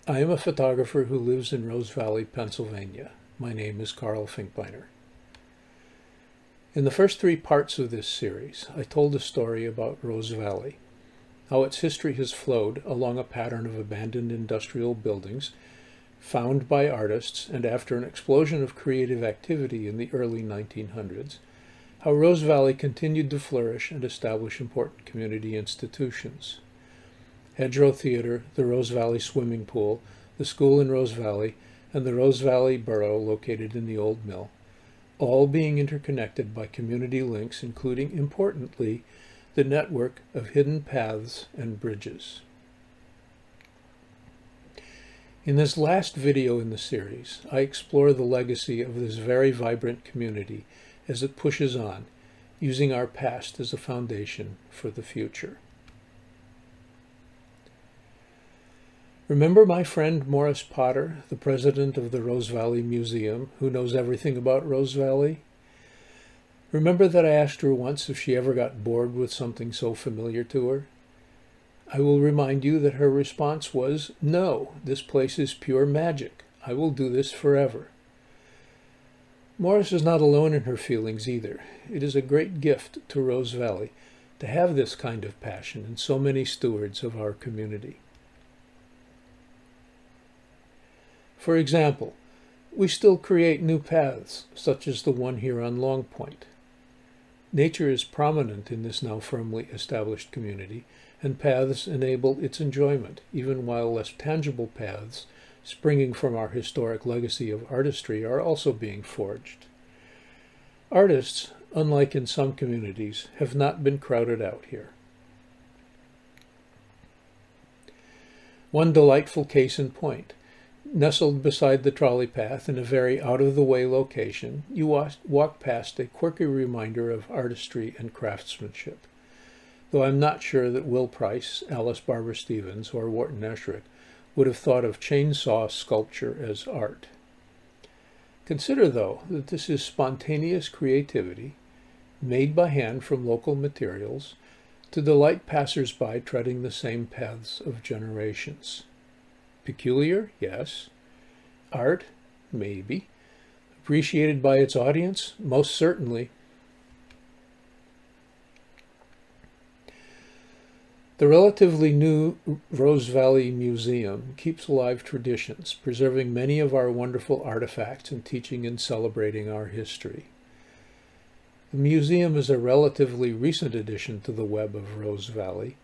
I am a photographer who lives in Rose Valley, Pennsylvania. My name is Carl Finkbeiner. In the first three parts of this series, I told a story about Rose Valley, how its history has flowed along a pattern of abandoned industrial buildings found by artists, and after an explosion of creative activity in the early 1900s, how Rose Valley continued to flourish and establish important community institutions. Hedgerow Theater, the Rose Valley Swimming Pool, the school in Rose Valley, and the Rose Valley Borough located in the Old Mill, all being interconnected by community links, including, importantly, the network of hidden paths and bridges. In this last video in the series, I explore the legacy of this very vibrant community as it pushes on, using our past as a foundation for the future. Remember my friend Morris Potter, the president of the Rose Valley Museum, who knows everything about Rose Valley? Remember that I asked her once if she ever got bored with something so familiar to her? I will remind you that her response was, "No, this place is pure magic. I will do this forever." Morris is not alone in her feelings either. It is a great gift to Rose Valley to have this kind of passion in so many stewards of our community. For example, we still create new paths, such as the one here on Long Point. Nature is prominent in this now firmly established community, and paths enable its enjoyment, even while less tangible paths, springing from our historic legacy of artistry, are also being forged. Artists, unlike in some communities, have not been crowded out here. One delightful case in point. Nestled beside the trolley path in a very out-of-the-way location, you walk past a quirky reminder of artistry and craftsmanship. Though I'm not sure that Will Price, Alice Barber Stevens, or Wharton Esherick would have thought of chainsaw sculpture as art. Consider, though, that this is spontaneous creativity, made by hand from local materials, to delight passers-by treading the same paths of generations. Peculiar? Yes. Art? Maybe. Appreciated by its audience? Most certainly. The relatively new Rose Valley Museum keeps alive traditions, preserving many of our wonderful artifacts and teaching and celebrating our history. The museum is a relatively recent addition to the web of Rose Valley,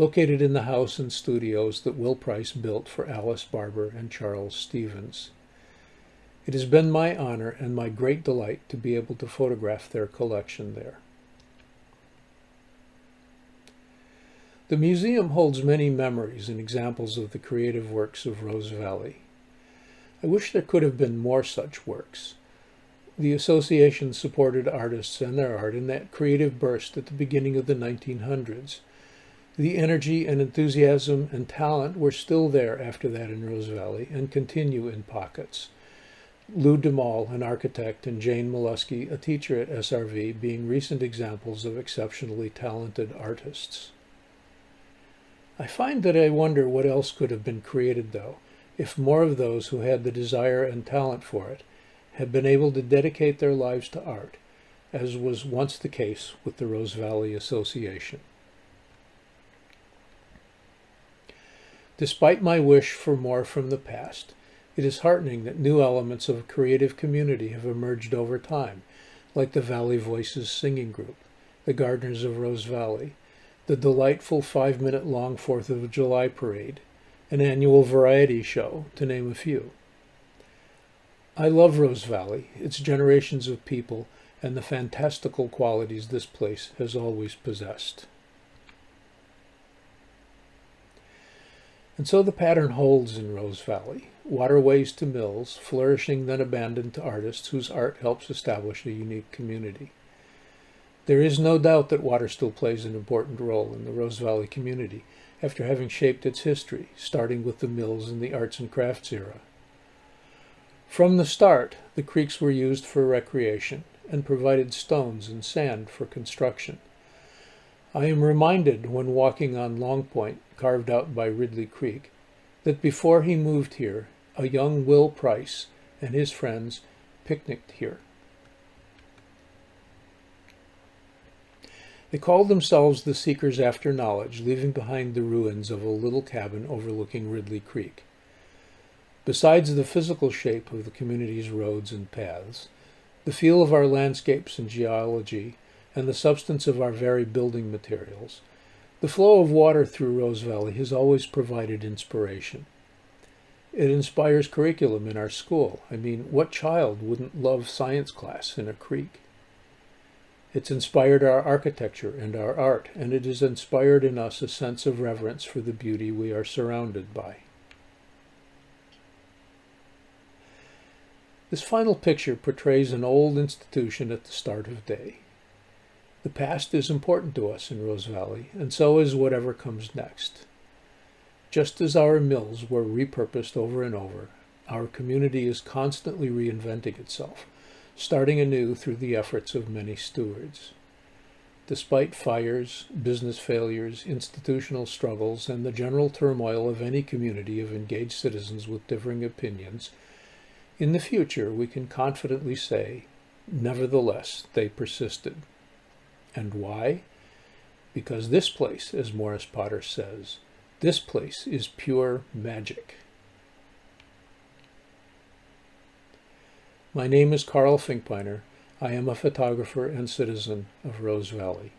located in the house and studios that Will Price built for Alice Barber and Charles Stevens. It has been my honor and my great delight to be able to photograph their collection there. The museum holds many memories and examples of the creative works of Rose Valley. I wish there could have been more such works. The association supported artists and their art in that creative burst at the beginning of the 1900s. The energy and enthusiasm and talent were still there after that in Rose Valley and continue in pockets. Lou DeMaul, an architect, and Jane Molesky, a teacher at SRV, being recent examples of exceptionally talented artists. I find that I wonder what else could have been created, though, if more of those who had the desire and talent for it had been able to dedicate their lives to art, as was once the case with the Rose Valley Association. Despite my wish for more from the past, it is heartening that new elements of a creative community have emerged over time, like the Valley Voices singing group, the Gardeners of Rose Valley, the delightful 5-minute-long 4th of July parade, an annual variety show, to name a few. I love Rose Valley, its generations of people, and the fantastical qualities this place has always possessed. And so the pattern holds in Rose Valley. Waterways to mills, flourishing then abandoned to artists whose art helps establish a unique community. There is no doubt that water still plays an important role in the Rose Valley community, after having shaped its history, starting with the mills in the arts and crafts era. From the start, the creeks were used for recreation and provided stones and sand for construction. I am reminded when walking on Long Point, carved out by Ridley Creek, that before he moved here, a young Will Price and his friends picnicked here. They called themselves the Seekers After Knowledge, leaving behind the ruins of a little cabin overlooking Ridley Creek. Besides the physical shape of the community's roads and paths, the feel of our landscapes and geology, and the substance of our very building materials, the flow of water through Rose Valley has always provided inspiration. It inspires curriculum in our school. I mean, what child wouldn't love science class in a creek? It's inspired our architecture and our art, and it has inspired in us a sense of reverence for the beauty we are surrounded by. This final picture portrays an old institution at the start of day. The past is important to us in Rose Valley, and so is whatever comes next. Just as our mills were repurposed over and over, our community is constantly reinventing itself, starting anew through the efforts of many stewards. Despite fires, business failures, institutional struggles, and the general turmoil of any community of engaged citizens with differing opinions, in the future we can confidently say, nevertheless, they persisted. And why? Because this place, as Morris Potter says, this place is pure magic. My name is Carl Finkbeiner. I am a photographer and citizen of Rose Valley.